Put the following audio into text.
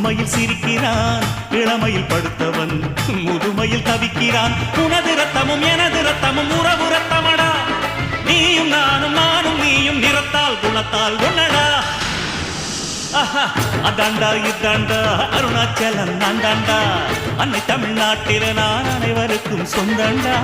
புதுமையில் சிரிக்கிறான், இளமையில் படுத்தவன் முதுமையில் தவிக்கிறான். உனது ரத்தமும் எனது ரத்தமும் உறவு ரத்தமடா, நீயும் நானும் நானும் நீயும் நிறத்தால் குணத்தால் ஒன்னடா. அதாண்டா இதாண்டா அருணாச்சலம் நான்தாண்டா, அன்னை தமிழ்நாட்டில நான் அனைவருக்கும் சொந்தண்டா.